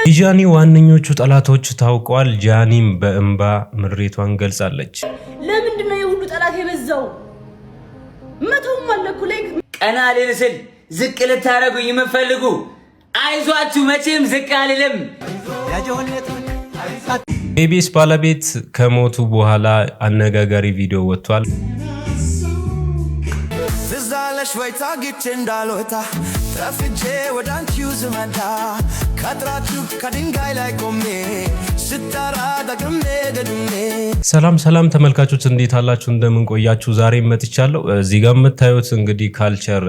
የጃኒ ዋነኞቹ ጠላቶች ታውቀዋል። ጃኒም በእንባ ምሬቷን ገልጻለች። ለምንድን ነው የሁሉ ጠላት የበዛው? መተውም አለኩ ላይ ቀና ልልስል ዝቅ ልታረጉኝ የምትፈልጉ አይዟችሁ፣ መቼም ዝቅ አልልም። የኢቢኤስ ባለቤት ከሞቱ በኋላ አነጋጋሪ ቪዲዮ ወጥቷል። ታግቼ እንዳልወጣ ተፍጄ ወደ አንቺው ስመጣ ከጥራችሁ ከድንጋይ ላይ ቆሜ ስጠራ ደግሜ ደግሜ። ሰላም ተመልካቾች እንዴት አላችሁ? እንደምን ቆያችሁ? ዛሬ መጥቻለሁ። እዚህ ጋር የምታዩት እንግዲህ ካልቸር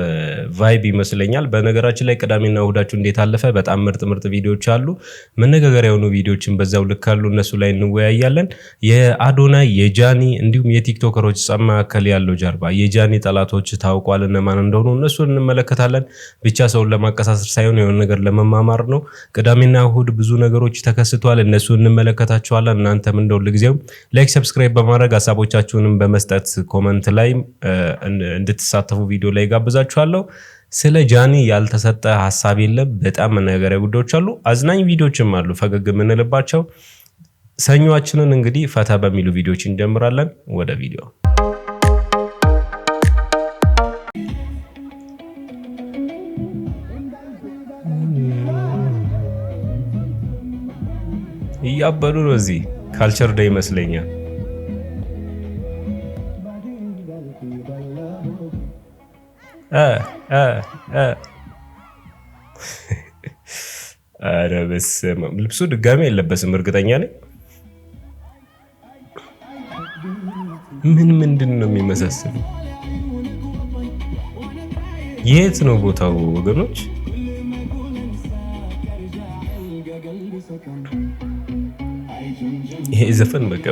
ቫይብ ይመስለኛል። በነገራችን ላይ ቅዳሜና እሁዳችሁ እንዴት አለፈ? በጣም ምርጥ ቪዲዮዎች አሉ። መነጋገሪያ የሆኑ ቪዲዮዎችን በዛው ልክ አሉ። እነሱ ላይ እንወያያለን። የአዶናይ የጃኒ እንዲሁም የቲክቶከሮች ጸብ መካከል ያለው ጀርባ የጃኒ ጠላቶች ታውቋል እነማን እንደሆኑ እነሱን እንመለከታለን። ብቻ ሰውን ለማቀሳሰር ሳይሆን የሆነ ነገር ለመማማር ነው። ቅዳሜና እሁድ ብዙ ነገሮች ተከስተዋል። እነሱን እንመለከታቸዋለን። እናንተም እንደው ለጊዜው ላይክ፣ ሰብስክራይብ በማድረግ ሀሳቦቻችሁንም በመስጠት ኮመንት ላይ እንድትሳተፉ ቪዲዮ ላይ ጋብዛችኋለሁ። ስለ ጃኒ ያልተሰጠ ሀሳብ የለም። በጣም መነጋገሪያ ጉዳዮች አሉ። አዝናኝ ቪዲዮችም አሉ ፈገግ የምንልባቸው። ሰኞአችንን እንግዲህ ፈታ በሚሉ ቪዲዮች እንጀምራለን። ወደ ቪዲዮ እያበዱ ነው። እዚህ ካልቸር ዴይ ይመስለኛል። ኧረ በስመ አብ። ልብሱ ድጋሚ አይለበስም እርግጠኛ ነኝ። ምንድን ነው የሚመሳሰሉ? የት ነው ቦታው ወገኖች? ይሄ ዘፈን በቃ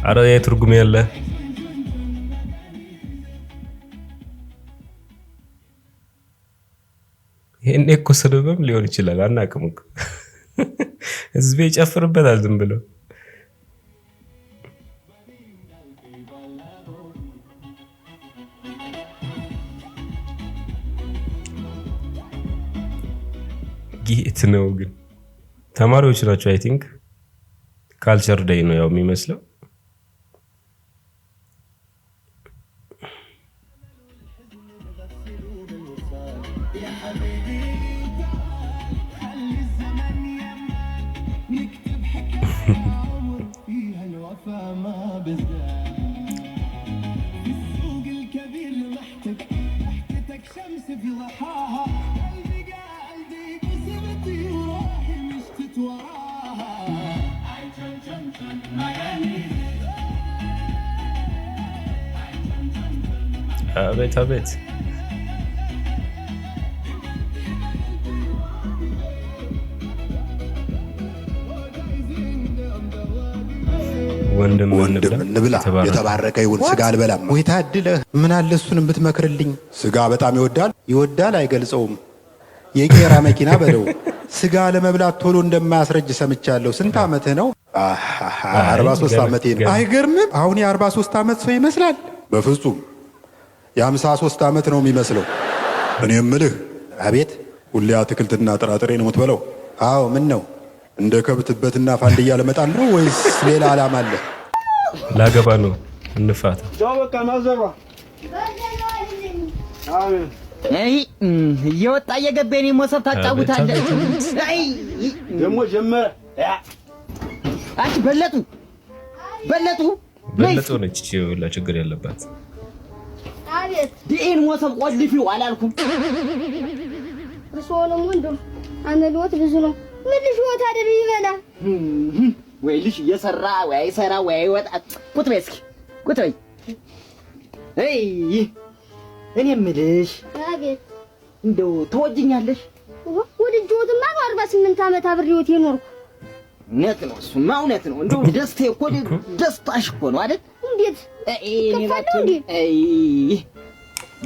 አረ የትርጉም ያለ ይሄን እኮ ስድብም ሊሆን ይችላል። አናውቅም እኮ ህዝቤ ይጨፍርበታል ዝም ብሎ። ጌት ነው ግን ተማሪዎች ናቸው። አይ ቲንክ ካልቸር ዴይ ነው ያው የሚመስለው። አቤት ወንድም እንብላ የተባረከ ይሁን። ስጋ አልበላም ወይ ታድለህ። ምን አለ እሱን ብትመክርልኝ። ስጋ በጣም ይወዳል አይገልጸውም። የቄራ መኪና በለው። ስጋ ለመብላት ቶሎ እንደማያስረጅ ሰምቻለሁ። ስንት ዓመትህ ነው? 43 ዓመቴ ነው። አይገርምም? አሁን የ43 ዓመት ሰው ይመስላል። በፍጹም የ53 ዓመት ነው የሚመስለው። እኔ የምልህ። አቤት። ሁሌ አትክልትና ጥራጥሬ ነው የምትበለው? አዎ። ምን ነው እንደ ከብትበትና ፋንድያ ለመጣል ነው ወይስ ሌላ ዓላማ አለ? ላገባ ነው። እንፋታ። እየወጣ እየገባኝ ሞሰብ ታጫውታለህ። ደግሞ ጀመረ። አንቺ በለጡ ነች ይኸውላ ችግር ያለባት። ዲኤን ሞሰብ ቆልፊው አላልኩም? እርሶንም ወንዶ አመልወት ብዙ ነው። ምን ልጅ ወታ አይደል ይበላ ወይ ልጅ እየሰራ ወይ አይሰራ ወይ አይወጣ። ቁጥ በይ እስኪ ቁጥ በይ። እኔ የምልሽ አቤት፣ እንደው ተወጅኛለሽ? ወድጆትማ 48 ዓመት አብሬዎት የኖርኩ። እውነት ነው፣ እሱማ እውነት ነው። እንደው ደስታዬ እኮ ደስታሽ እኮ ነው አይደል? እንዴት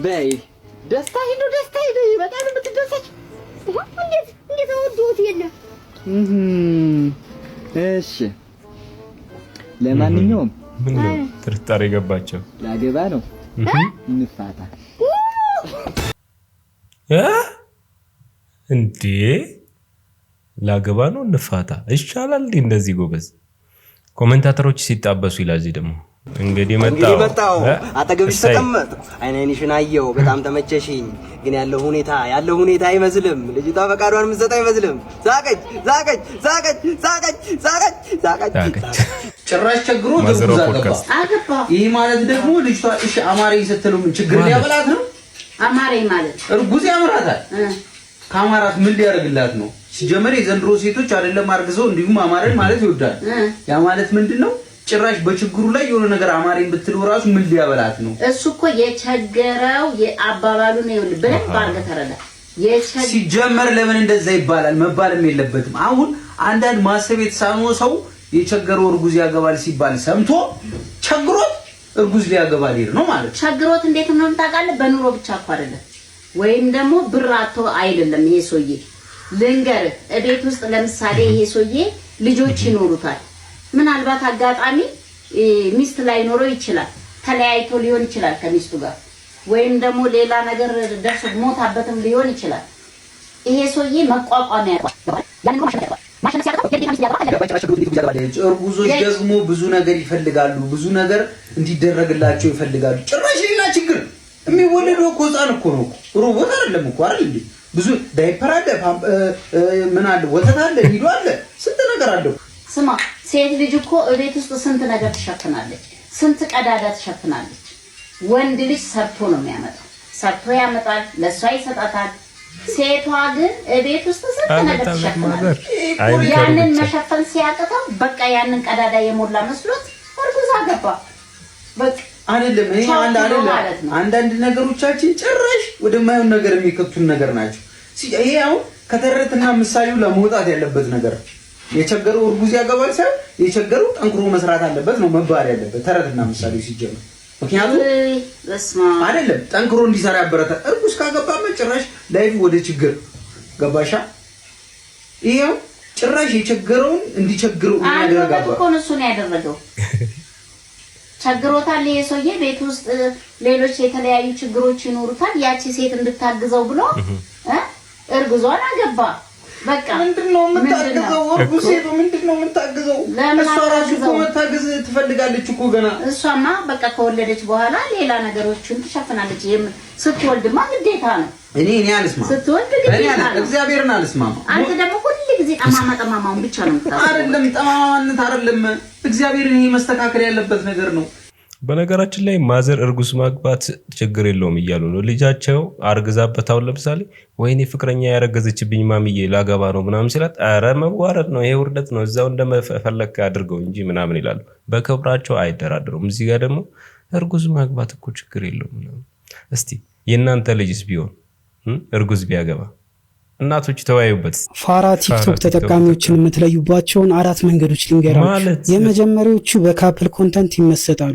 በይ ደስታ ሂዱ በጣም የምትደሰች። እንዴት ወድጆት የለ። እሺ ለማንኛውም ምን ነው ጥርጣሬ ገባቸው? ላገባ ነው። እንፋታ እንዴ ላገባ ነው እንፋታ ይሻላል እንደዚህ ጎበዝ ኮሜንታተሮች ሲጣበሱ ይላል እዚህ ደግሞ እንግዲህ መጣው አጠገብሽ ተቀመጥ አይኔንሽን አየው በጣም ተመቸሽኝ ግን ያለው ሁኔታ አይመስልም ልጅቷ ፈቃዷን ምትሰጥ አይመስልም ዛቀች ጭራሽ ቸግሮ ደጉዛ አገባ ይሄ ማለት ደግሞ ልጅቷ እሺ አማረኝ ስትለው ምን ችግር ሊያበላት ነው አማረኝ ማለት እርጉዝ ያምራታል ካማራት ምን ሊያደርግላት ነው ሲጀመር የዘንድሮ ሴቶች አይደለም አርግዘው እንዲሁም አማረኝ ማለት ይወዳል ያ ማለት ምንድነው ጭራሽ በችግሩ ላይ የሆነ ነገር አማረኝ ብትለው ራሱ ምን ሊያበላት ነው እሱ እኮ የቸገረው የአባባሉ ነው ይኸውልህ በደንብ አድርገህ ተረዳ ሲጀመር ለምን እንደዛ ይባላል መባልም የለበትም አሁን አንዳንድ ማሰብ የተሳነው ሰው የቸገረው እርጉዝ ያገባል ሲባል ሰምቶ ቸግሮት እርጉዝ ሊያገባል ይሄ ነው ማለት ቸግሮት እንዴት ነው ታውቃለህ በኑሮ ብቻ እኮ አይደለም ወይም ደግሞ ብራቶ አይደለም ይሄ ሶዬ ልንገር እቤት ውስጥ ለምሳሌ ይሄ ሶዬ ልጆች ይኖሩታል ምናልባት አጋጣሚ ሚስት ላይ ኖሮ ይችላል ተለያይቶ ሊሆን ይችላል ከሚስቱ ጋር ወይም ደግሞ ሌላ ነገር ደርሶ ሞታበትም ሊሆን ይችላል ይሄ ሶዬ መቋቋሚያ ያን ማሽን ሲያደርገው እርጉዞች ደግሞ ብዙ ነገር ይፈልጋሉ ብዙ ነገር እንዲደረግላቸው ይፈልጋሉ ጭራሽ ሌላ ችግር የሚወለደው እኮ ህፃን እኮ ነው ሮቦት አይደለም እኮ አይደል ብዙ ዳይፐር አለ ምን አለ ወተት አለ ሂዶ አለ ስንት ነገር አለ ስማ ሴት ልጅ እኮ እቤት ውስጥ ስንት ነገር ትሸፍናለች ስንት ቀዳዳ ትሸፍናለች ወንድ ልጅ ሰርቶ ነው የሚያመጣው ሰርቶ ያመጣል ለሷ ይሰጣታል ሴቷ ግን እቤት ውስጥ ስንት ነገር ትሸፍናለች ያንን መሸፈን ሲያቅተው በቃ ያንን ቀዳዳ የሞላ መስሎት እርጉዝ አገባ በቃ አይደለም ይሄ አንዳንድ ነገሮቻችን ጭራሽ ወደማይሆን ነገር የሚከቱን ነገር ናቸው ይሄ አሁን ከተረትና ምሳሌው ለመውጣት ያለበት ነገር የቸገረው እርጉዝ ያገባል ሳይሆን የቸገረው ጠንክሮ መስራት አለበት ነው መባል ያለበት ተረትና ምሳሌው ሲጀምር ምክንያቱም አይደለም ጠንክሮ እንዲሰራ ያበረታል እርጉዝ ካገባማ ጭራሽ ላይፍ ወደ ችግር ገባሻ ይሄው ጭራሽ የቸገረውን እንዲቸግረው ያደርጋል እኮ ነው እሱን ያደረገው ቸግሮታል ይሄ ሰውዬ ቤት ውስጥ ሌሎች የተለያዩ ችግሮች ይኖሩታል ያቺ ሴት እንድታግዘው ብሎ እርጉዟን አገባ በቃ ምንድነው የምታግዘው እርጉዝ ሴት ምንድነው የምታግዘው እሷ ራሱ እኮ መታገዝ ትፈልጋለች እኮ ገና እሷማ በቃ ከወለደች በኋላ ሌላ ነገሮችን ትሸፍናለች ስትወልድማ ግዴታ ነው እኔ አልስማማ ስትወልድ ግዴታ ነው እግዚአብሔርን አልስማማ አንተ ደግሞ ሁሉ ጊዜ ጠማማውን ብቻ ነው የምታስበው አይደለም ጠማማነት አይደለም እግዚአብሔርን ይሄ መስተካከል ያለበት ነገር ነው በነገራችን ላይ ማዘር እርጉዝ ማግባት ችግር የለውም እያሉ ነው ልጃቸው አርግዛበታው ለምሳሌ ወይኔ ፍቅረኛ ያረገዘችብኝ ማሚዬ ላገባ ነው ምናምን ሲላት አረ መዋረድ ነው ይሄ ውርደት ነው እዛው እንደፈለክ አድርገው እንጂ ምናምን ይላሉ በክብራቸው አይደራደሩም እዚህ ጋር ደግሞ እርጉዝ ማግባት እኮ ችግር የለውም እስቲ የእናንተ ልጅስ ቢሆን እርጉዝ ቢያገባ እናቶች ተወያዩበት ፋራ ቲክቶክ ተጠቃሚዎችን የምትለዩባቸውን 4 መንገዶች ልንገራችሁ የመጀመሪያዎቹ በካፕል ኮንተንት ይመሰጣሉ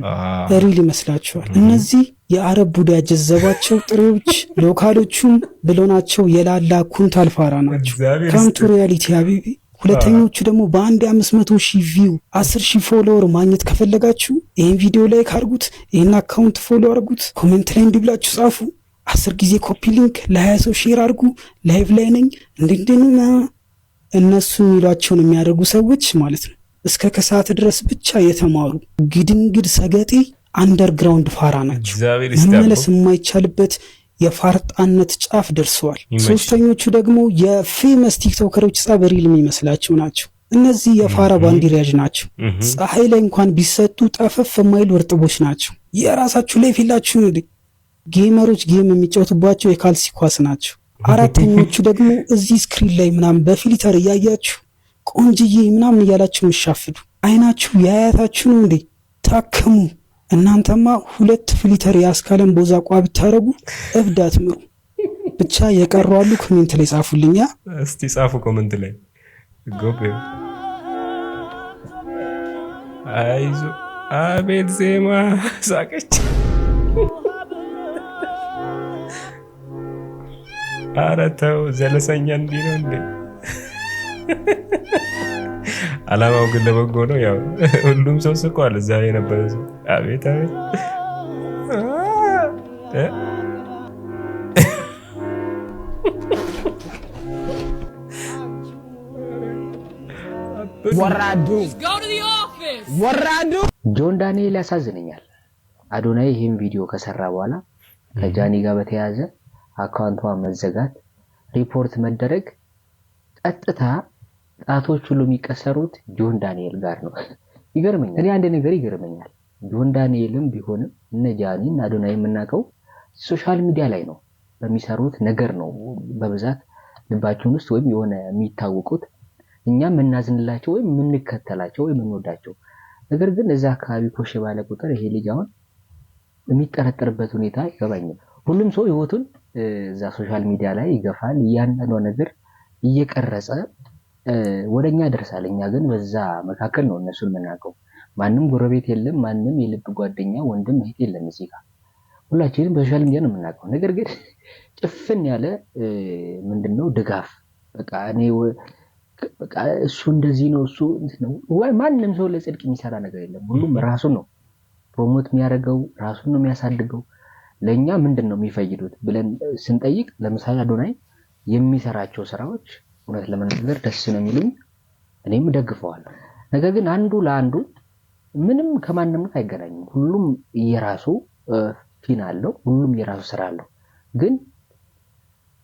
ሪል ይመስላችኋል እነዚህ የአረብ ቡዳ ያጀዘባቸው ጥሬዎች ሎካሎቹም ብሎናቸው የላላ ኩንታል ፋራ ናቸው ካምቱ ሪያሊቲ ሀቢቢ ሁለተኞቹ ደግሞ በአንድ 500,000 ቪው 10,000 ፎሎወር ማግኘት ከፈለጋችሁ ይህን ቪዲዮ ላይክ አድርጉት ይህን አካውንት ፎሎ አድርጉት ኮሜንት ላይ እንዲብላችሁ ጻፉ 10 ጊዜ ኮፒ ሊንክ ለ20 ሰው ሼር አድርጉ ላይቭ ላይ ነኝ እንደና እነሱ የሚሏቸውን የሚያደርጉ ሰዎች ማለት ነው እስከ ከሰዓት ድረስ ብቻ የተማሩ ግድንግድ ሰገጤ አንደርግራውንድ ፋራ ናቸው መመለስ የማይቻልበት የፋርጣነት ጫፍ ደርሰዋል ሶስተኞቹ ደግሞ የፌመስ ቲክቶከሮች ጸበሪል የሚመስላቸው ናቸው እነዚህ የፋራ ባንዲራጅ ናቸው ፀሐይ ላይ እንኳን ቢሰጡ ጠፈፍ የማይሉ እርጥቦች ናቸው የራሳችሁ ላይ ፊላችሁ ነው ጌመሮች ጌም የሚጫወቱባቸው የካልሲ ኳስ ናቸው አራተኞቹ ደግሞ እዚህ ስክሪን ላይ ምናምን በፊልተር እያያችሁ ቆንጅዬ ምናምን እያላችሁ ምሻፍዱ አይናችሁ ያያታችሁ ነው እንዴ ታከሙ እናንተማ 2 ፊልተር ያስካለን ቦዛ ቋብ ታረጉ እብዳት ምሩ ብቻ የቀሯሉ ኮሜንት ላይ ጻፉልኛ እስቲ ጻፉ ኮሜንት ላይ ጎበ አይዞ አቤት ዜማ ሳቀች አረተው ዘለሰኛ እንዲህ ነው እንዴ አላማው ግን ለበጎ ነው ያው ሁሉም ሰው ስቋል እዛ የነበረ ሰው አቤት አቤት ወራዱ ጆን ዳንኤል ያሳዝነኛል። አዶናይ ይህን ቪዲዮ ከሰራ በኋላ ከጃኒ ጋር በተያያዘ አካውንቷ መዘጋት፣ ሪፖርት መደረግ፣ ቀጥታ ጣቶች ሁሉ የሚቀሰሩት ጆን ዳንኤል ጋር ነው። ይገርመኛል። እኔ አንድ ነገር ይገርመኛል። ጆን ዳንኤልም ቢሆንም እነ ጃኒ እና አዶናይ የምናውቀው ሶሻል ሚዲያ ላይ ነው በሚሰሩት ነገር ነው በብዛት ልባቸውን ውስጥ ወይም የሆነ የሚታወቁት እኛም የምናዝንላቸው ወይም የምንከተላቸው ወይም የምንወዳቸው። ነገር ግን እዛ አካባቢ ኮሽ ባለ ቁጥር ይሄ ልጅ አሁን የሚጠረጠርበት ሁኔታ ይገባኛል። ሁሉም ሰው ህይወቱን እዛ ሶሻል ሚዲያ ላይ ይገፋል። እያንዳንዱ ነገር እየቀረጸ ወደኛ ደርሳል። እኛ ግን በዛ መካከል ነው እነሱን የምናውቀው። ማንም ጎረቤት የለም፣ ማንም የልብ ጓደኛ ወንድም እህት የለም። እዚህ ጋር ሁላችንም በሶሻል ሚዲያ ነው የምናውቀው። ነገር ግን ጭፍን ያለ ምንድነው ድጋፍ በቃ እኔ በቃ እሱ እንደዚህ ነው እሱ ነው ወይ ማንም ሰው ለጽድቅ የሚሰራ ነገር የለም። ሁሉም ራሱን ነው ፕሮሞት የሚያደርገው፣ ራሱን ነው የሚያሳድገው። ለኛ ምንድነው የሚፈይዱት ብለን ስንጠይቅ ለምሳሌ አዶናይ የሚሰራቸው ስራዎች እውነት ለመናገር ደስ ነው የሚሉኝ፣ እኔም ደግፈዋለሁ። ነገር ግን አንዱ ለአንዱ ምንም ከማንም ጋር አይገናኝም። ሁሉም የራሱ ፊና አለው፣ ሁሉም የራሱ ስራ አለው። ግን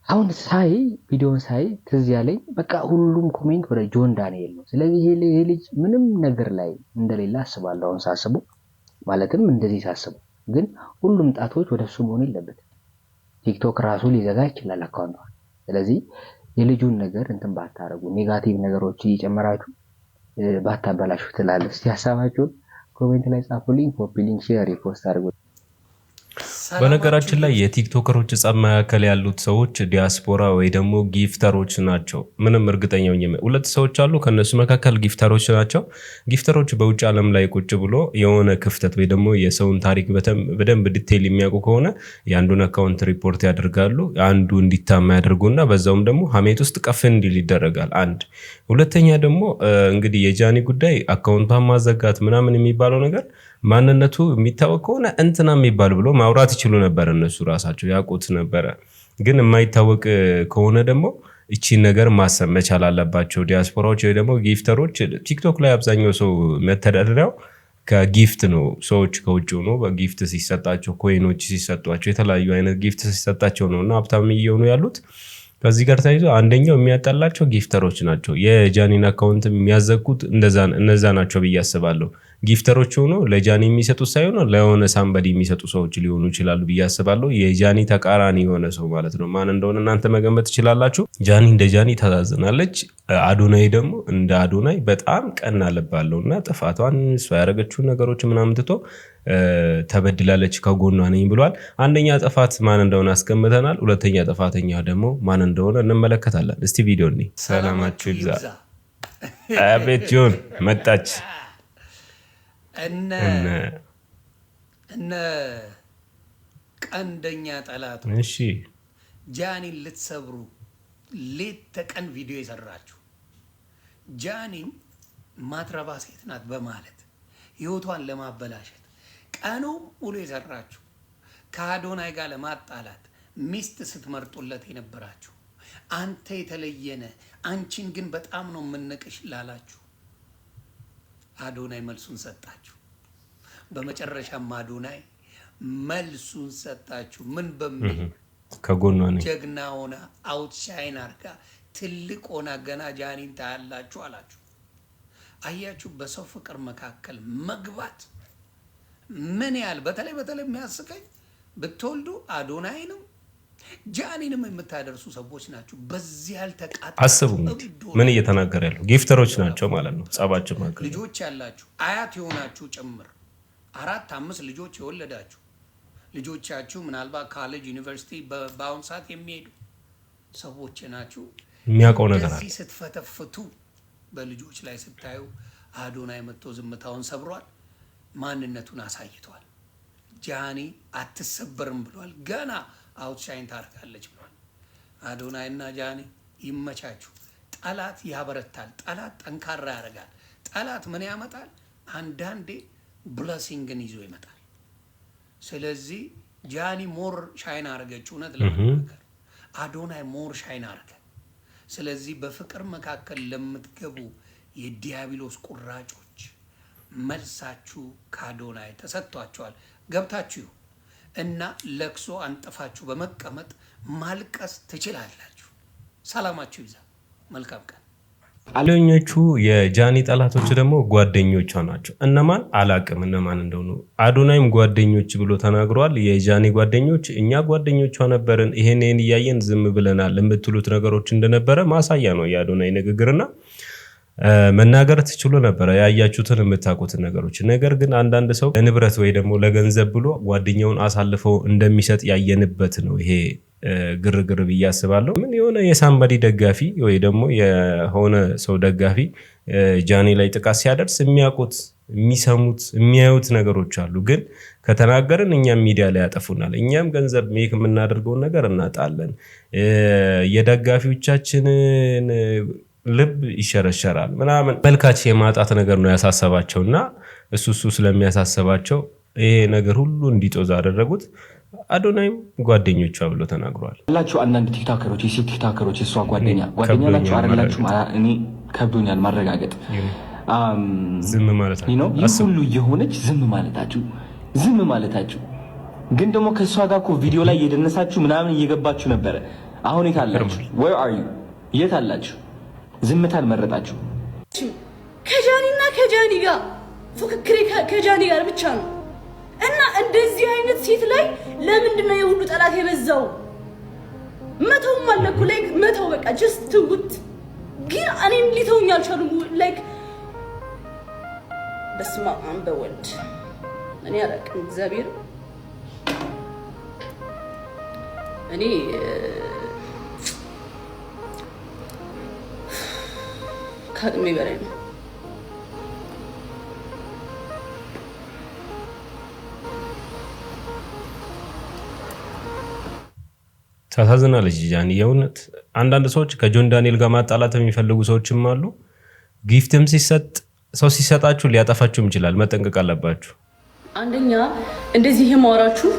አሁን ሳይ ቪዲዮን ሳይ ትዝ ያለኝ በቃ ሁሉም ኮሜንት ወደ ጆን ዳንኤል ነው። ስለዚህ ይሄ ልጅ ምንም ነገር ላይ እንደሌለ አስባለሁ። አሁን ሳስበው ማለትም እንደዚህ ሳስበው ግን ሁሉም ጣቶች ወደሱ መሆን የለበትም። ቲክቶክ ራሱ ሊዘጋ ይችላል አካውንቷ። ስለዚህ የልጁን ነገር እንትን ባታረጉ፣ ኔጋቲቭ ነገሮች እየጨመራችሁ ባታበላሹ ትላለህ። እስቲ ሀሳባችሁን ኮሜንት ላይ ጻፉልኝ። ኮፒ ሊንክ፣ ሼር፣ ሪፖስት አድርጉ። በነገራችን ላይ የቲክቶከሮች ጸብ መካከል ያሉት ሰዎች ዲያስፖራ ወይ ደግሞ ጊፍተሮች ናቸው። ምንም እርግጠኛ ነኝ ሁለት ሰዎች አሉ፣ ከነሱ መካከል ጊፍተሮች ናቸው። ጊፍተሮች በውጭ ዓለም ላይ ቁጭ ብሎ የሆነ ክፍተት ወይ ደግሞ የሰውን ታሪክ በደንብ ዲቴይል የሚያውቁ ከሆነ የአንዱን አካውንት ሪፖርት ያደርጋሉ፣ አንዱ እንዲታማ ያደርጉና በዛውም ደግሞ ሀሜት ውስጥ ቀፍ እንዲል ይደረጋል። አንድ ሁለተኛ ደግሞ እንግዲህ የጃኒ ጉዳይ አካውንቷን ማዘጋት ምናምን የሚባለው ነገር ማንነቱ የሚታወቅ ከሆነ እንትና የሚባል ብሎ ማውራት ይችሉ ነበር። እነሱ ራሳቸው ያውቁት ነበረ። ግን የማይታወቅ ከሆነ ደግሞ እቺን ነገር ማሰብ መቻል አለባቸው ዲያስፖራዎች ወይ ደግሞ ጊፍተሮች። ቲክቶክ ላይ አብዛኛው ሰው መተዳደሪያው ከጊፍት ነው። ሰዎች ከውጭ ሆኖ በጊፍት ሲሰጣቸው፣ ኮይኖች ሲሰጧቸው፣ የተለያዩ አይነት ጊፍት ሲሰጣቸው ነው እና ሀብታም እየሆኑ ያሉት። ከዚህ ጋር ተያይዞ አንደኛው የሚያጣላቸው ጊፍተሮች ናቸው። የጃኒን አካውንት የሚያዘጉት እነዛ ናቸው ብዬ አስባለሁ። ጊፍተሮች ሆኖ ለጃኒ የሚሰጡት ሳይሆን ለሆነ ሳምበዲ የሚሰጡ ሰዎች ሊሆኑ ይችላሉ ብዬ አስባለሁ። የጃኒ ተቃራኒ የሆነ ሰው ማለት ነው። ማን እንደሆነ እናንተ መገመት ትችላላችሁ። ጃኒ እንደ ጃኒ ታዛዝናለች። አዶናይ ደግሞ እንደ አዶናይ በጣም ቀና ልብ አለው እና ጥፋቷን እሷ ያደረገችውን ነገሮች ምናምን ትቶ ተበድላለች፣ ከጎኗ ነኝ ብሏል። አንደኛ ጥፋት ማን እንደሆነ አስቀምጠናል። ሁለተኛ ጥፋተኛ ደግሞ ማን እንደሆነ እንመለከታለን። እስቲ ቪዲዮ እኔ ሰላማችሁ ይብዛ። አቤት ጆን መጣች። እነ ቀንደኛ ጠላቱ ጃኒን ልትሰብሩ ሌት ተቀን ቪዲዮ የሰራችሁ ጃኒን ማትረባ ሴት ናት በማለት ህይወቷን ለማበላሸት ቀኑ ሙሉ የሰራችሁ ከአዶናይ ጋር ለማጣላት ሚስት ስትመርጡለት የነበራችሁ አንተ የተለየነ አንቺን ግን በጣም ነው የምንቅሽ ላላችሁ አዶናይ መልሱን ሰጣችሁ። በመጨረሻም አዶናይ መልሱን ሰጣችሁ። ምን በሚል ከጎኗ ነኝ ጀግና ሆና አውትሻይን አርጋ ትልቅ ሆና ገና ጃኒን ታያላችሁ አላችሁ። አያችሁ በሰው ፍቅር መካከል መግባት ምን ያህል በተለይ የሚያስቀኝ ብትወልዱ አዶናይንም ጃኒንም የምታደርሱ ሰዎች ናቸው። በዚህ ያልተቃጠለ አስቡ። ምን እየተናገረ ያለው ጊፍተሮች ናቸው ማለት ነው። ጻባችሁ ማለት ልጆች ያላችሁ አያት የሆናችሁ ጭምር 4-5 ልጆች የወለዳችሁ ልጆቻችሁ ምናልባት ካሌጅ ዩኒቨርሲቲ በአሁን ሰዓት የሚሄዱ ሰዎች ናችሁ። የሚያውቀው ነገር አለ። ስትፈተፍቱ በልጆች ላይ ስታዩ አዶናይ መጥቶ ዝምታውን ሰብሯል። ማንነቱን አሳይቷል። ጃኒ አትሰበርም ብሏል። ገና አውትሻይን ታርጋለች ብሏል። አዶናይና ጃኒ ይመቻችሁ። ጠላት ያበረታል። ጠላት ጠንካራ ያደርጋል። ጠላት ምን ያመጣል? አንዳንዴ ብለሲንግን ይዞ ይመጣል። ስለዚህ ጃኒ ሞር ሻይን አረገች። እውነት ለመናገር አዶናይ ሞር ሻይን አረገ። ስለዚህ በፍቅር መካከል ለምትገቡ የዲያብሎስ ቁራጮች መልሳችሁ ከአዶናይ ተሰጥቷችኋል። ገብታችሁ እና ለቅሶ አንጥፋችሁ በመቀመጥ ማልቀስ ትችላላችሁ። ሰላማችሁ ይዛ። መልካም ቀን። አለኞቹ የጃኒ ጠላቶች ደግሞ ጓደኞቿ ናቸው። እነማን አላቅም እነማን እንደሆኑ። አዶናይም ጓደኞች ብሎ ተናግሯል። የጃኒ ጓደኞች እኛ ጓደኞቿ ነበርን፣ ይሄን እያየን ዝም ብለናል የምትሉት ነገሮች እንደነበረ ማሳያ ነው የአዶናይ ንግግርና መናገር ትችሉ ነበር ያያችሁትን የምታውቁትን ነገሮች። ነገር ግን አንዳንድ ሰው ለንብረት ወይ ደግሞ ለገንዘብ ብሎ ጓደኛውን አሳልፈው እንደሚሰጥ ያየንበት ነው ይሄ ግርግር ብዬ አስባለሁ። ምን የሆነ የሳምባዲ ደጋፊ ወይ ደግሞ የሆነ ሰው ደጋፊ ጃኒ ላይ ጥቃት ሲያደርስ የሚያውቁት የሚሰሙት የሚያዩት ነገሮች አሉ። ግን ከተናገርን እኛም ሚዲያ ላይ ያጠፉናል። እኛም ገንዘብ ሜክ የምናደርገውን ነገር እናጣለን። የደጋፊዎቻችንን ልብ ይሸረሸራል ምናምን። መልካች የማጣት ነገር ነው ያሳሰባቸውና እሱ ስለሚያሳሰባቸው ይሄ ነገር ሁሉ እንዲጦዝ አደረጉት። አዶናይም ጓደኞቿ ብሎ ተናግሯል። ያላችሁ አንዳንድ ቲክቶከሮች የሴት ቲክቶከሮች እሷ ጓደኛ ናችሁ አይደላችሁ? እኔ ከብዶኛል ማረጋገጥ። ዝም ማለት ነው ይህ ሁሉ የሆነች ዝም ማለታችሁ ግን ደግሞ ከእሷ ጋር እኮ ቪዲዮ ላይ እየደነሳችሁ ምናምን እየገባችሁ ነበረ። አሁን የት አላችሁ? where are you? የት አላችሁ? ዝምታን መረጣችሁ። ከጃኒና ከጃኒ ጋር ፉክክሬ ከጃኒ ጋር ብቻ ነው እና እንደዚህ አይነት ሴት ላይ ለምንድነው የሁሉ ጠላት የበዛው? መተውም አለኩ ላይክ መተው በቃ just ትውት ግን እኔን ሊተውኝ አልቻሉም። ላይክ በስመ አብ በወልድ እኔ አላውቅም። እግዚአብሔር እኔ ከአቅሜ በላይ ነው። ታሳዝናለች ጃኒ የእውነት። አንዳንድ ሰዎች ከጆን ዳንኤል ጋር ማጣላት የሚፈልጉ ሰዎችም አሉ። ጊፍትም ሰው ሲሰጣችሁ ሊያጠፋችሁም ይችላል። መጠንቀቅ አለባችሁ። አንደኛ እንደዚህ የማወራችሁ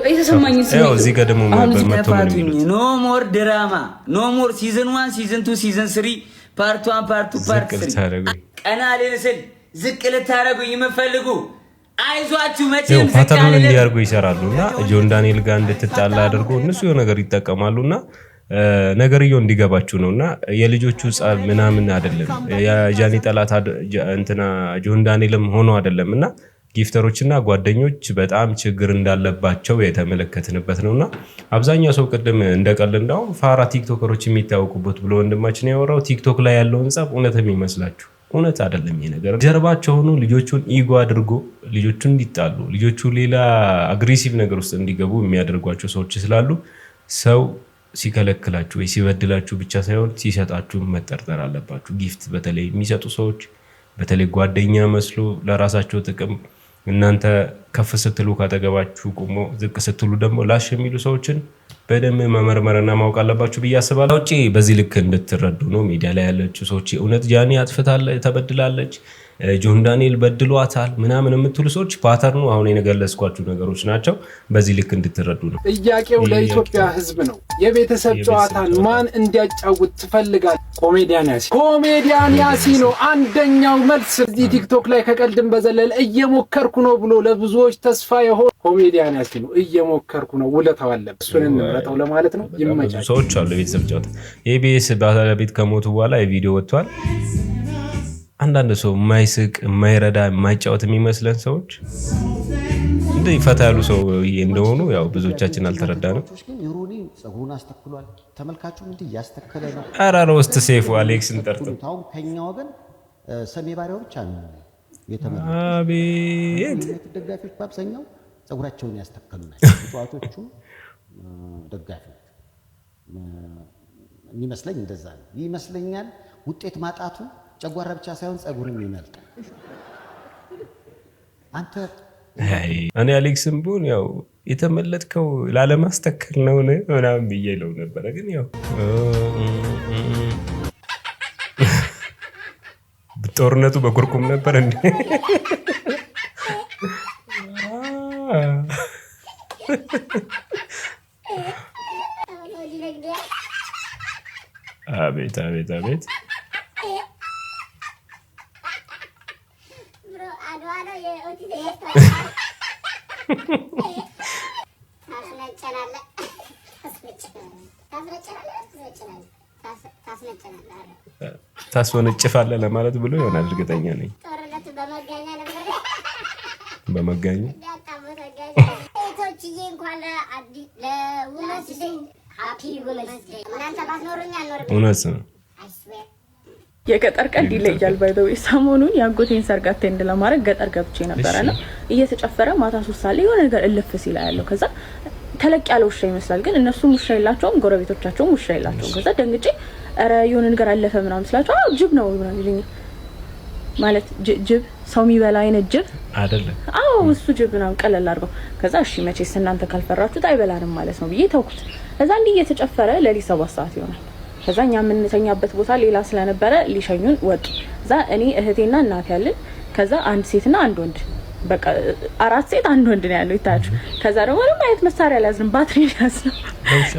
የተሰማኝ እዚህ ጋር ደግሞ ኖ ሞር ድራማ ኖ ሞር ሲዝን 1 ሲዝን 2 ሲዝን 3 ፓርት 1 ፓርት 2 ፓርት 3 ቀና ልልስል ዝቅ ልታረጉኝ የምፈልጉ አይዟችሁ መቼም ፓተርን እንዲያርጉ ይሰራሉና ጆን ዳንኤል ጋር እንድትጣላ አድርጎ እነሱ የሆነ ነገር ይጠቀማሉና ነገርየው እንዲገባችሁ ነውና የልጆቹ ጻብ ምናምን አይደለም። የጃኒ ጠላት እንትና ጆን ዳንኤልም ሆኖ አይደለምና ጊፍተሮችና ጓደኞች በጣም ችግር እንዳለባቸው የተመለከትንበት ነውና አብዛኛው ሰው ቅድም እንደቀልንዳው ፋራ ቲክቶከሮች የሚታወቁበት ብሎ ወንድማችን ያወራው ቲክቶክ ላይ ያለውን ጻብ እውነትም ይመስላችሁ እውነት አይደለም። ይሄ ነገር ጀርባቸው ሆኖ ልጆቹን ኢጎ አድርጎ ልጆቹን እንዲጣሉ ልጆቹ ሌላ አግሬሲቭ ነገር ውስጥ እንዲገቡ የሚያደርጓቸው ሰዎች ስላሉ ሰው ሲከለክላችሁ ወይ ሲበድላችሁ ብቻ ሳይሆን ሲሰጣችሁ መጠርጠር አለባችሁ። ጊፍት በተለይ የሚሰጡ ሰዎች በተለይ ጓደኛ መስሎ ለራሳቸው ጥቅም እናንተ ከፍ ስትሉ ካጠገባችሁ ቆሞ ዝቅ ስትሉ ደግሞ ላሽ የሚሉ ሰዎችን በደንብ መመርመርና ማወቅ አለባችሁ ብዬ አስባለሁ። ውጪ በዚህ ልክ እንድትረዱ ነው ሚዲያ ላይ ያለችው ሰዎች እውነት ጃኒ አጥፍታለች ተበድላለች ጆን ዳንኤል በድሏታል ምናምን የምትሉ ሰዎች ፓተርኑ አሁን የነገለጽኳችሁ ነገሮች ናቸው። በዚህ ልክ እንድትረዱ ነው። ጥያቄው ለኢትዮጵያ ሕዝብ ነው። የቤተሰብ ጨዋታን ማን እንዲያጫውት ትፈልጋል? ኮሜዲያን ያሲ ነው አንደኛው መልስ። እዚህ ቲክቶክ ላይ ከቀልድም በዘለለ እየሞከርኩ ነው ብሎ ለብዙዎች ተስፋ የሆነ ኮሜዲያን ያሲ ነው። እየሞከርኩ ነው ውለታው አለበት እሱን እንረጣው ለማለት ነው። ይመቻል። ሰዎች አሉ የቤተሰብ ጨዋታ ኢቢኤስ ባለቤት ከሞቱ በኋላ የቪዲዮ ወጥቷል። አንዳንድ ሰው የማይስቅ የማይረዳ የማይጫወት የሚመስለን ሰዎች እንደ ፈታ ያሉ ሰው እንደሆኑ ያው ብዙዎቻችን አልተረዳንም። ሮኒ ጸጉሩን አስተክሏል። ተመልካቹም እንዲህ ያስተከለ ነው። ኧረ ሮስት ሴፉ አሌክስን ጠርቶ ታው ከኛ ወገን ሰሜ ባሪያው ብቻ ነው የተመለከተ። አቤት ደጋፊዎች በአብዛኛው ጸጉራቸውን ያስተከሉ ናቸው። ተጫዋቾቹ ደጋፊዎች የሚመስለኝ እንደዛ ነው ይመስለኛል። ውጤት ማጣቱ ጨጓራ ብቻ ሳይሆን ጸጉርም ይመልጣል። አንተ እኔ አሌክስም ቢሆን ያው የተመለጥከው ላለማስተከል ነው ምናምን ብዬለው ነበረ። ግን ያው ጦርነቱ በኩርኩም ነበር እንዴ? አቤት አቤት አቤት ታስወነጭፋለህ ለማለት ብሎ ይሆናል እርግጠኛ ነኝ። በመጋኛ ቶችዬ እንኳን እውነት ነው። የገጠር ቀልድ ይለያል። ባይ ዘ ወይ ሰሞኑን የአጎቴን ሰርግ አቴንድ ለማድረግ ገጠር ገብቼ ነበርና እየተጨፈረ ማታ 3 ሰዓት ላይ የሆነ ነገር እልፍ ሲል ያለው ከዛ ተለቅ ያለ ውሻ ይመስላል፣ ግን እነሱም ውሻ የላቸውም፣ ጎረቤቶቻቸውም ውሻ የላቸውም። ከዛ ደንግጬ ኧረ የሆነ ነገር አለፈ ምናምን ስላቸው አዎ ጅብ ነው ምናምን ይሉኛል። ማለት ጅብ ሰው የሚበላ አይነት ጅብ አይደለም። አዎ እሱ ጅብ ምናምን ቀለል አድርገው ከዛ እሺ መቼስ እናንተ ካልፈራችሁት አይበላንም ማለት ነው ብዬ ተውኩት። ከዛ እንዲህ እየተጨፈረ ለሊት 7 ሰዓት ይሆናል። ከዛ እኛ የምንተኛበት ቦታ ሌላ ስለነበረ ሊሸኙን ወጡ። ከዛ እኔ እህቴና እናቴ ያለን፣ ከዛ አንድ ሴትና አንድ ወንድ፣ በቃ 4 ሴት 1 ወንድ ነው ያለው ይታያችሁ። ከዛ ደግሞ ምንም አይነት መሳሪያ አልያዝንም፣ ባትሪ ያዝነው።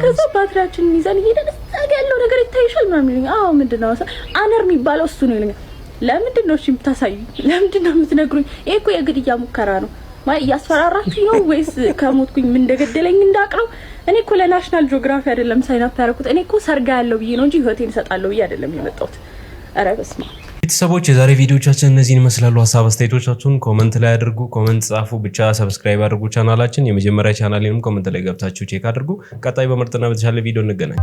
ከዛ ባትሪያችንን ይዘን እየሄድን እዛ ያለው ነገር ይታይሻል ምናምን ይሉኝ። አዎ ምንድነው አነር የሚባለው እሱ ነው ይሉኛል። ለምንድን ነው እሺ የምታሳዩኝ? ለምንድን ነው የምትነግሩኝ? ይሄ እኮ የግድያ ሙከራ ነው ማለት እያስፈራራችሁ ነው ወይስ ከሞትኩኝ ምን እንደገደለኝ እንዳቅለው? እኔ እኮ ለናሽናል ጂኦግራፊ አይደለም ሳይን አፕ ያደረኩት፣ እኔ እኮ ሰርጋ ያለው ብዬ ነው እንጂ ህይወቴን እሰጣለሁ ብዬ አይደለም የመጣሁት። ኧረ በስመ አብ። ቤተሰቦች የዛሬ ቪዲዮቻችን እነዚህን ይመስላሉ። ሀሳብ አስተያየቶቻችሁን ኮመንት ላይ አድርጉ፣ ኮመንት ጻፉ። ብቻ ሰብስክራይብ አድርጉ ቻናላችን። የመጀመሪያ ቻናሌንም ኮመንት ላይ ገብታችሁ ቼክ አድርጉ። ቀጣይ በምርጥና በተሻለ ቪዲዮ እንገናኝ።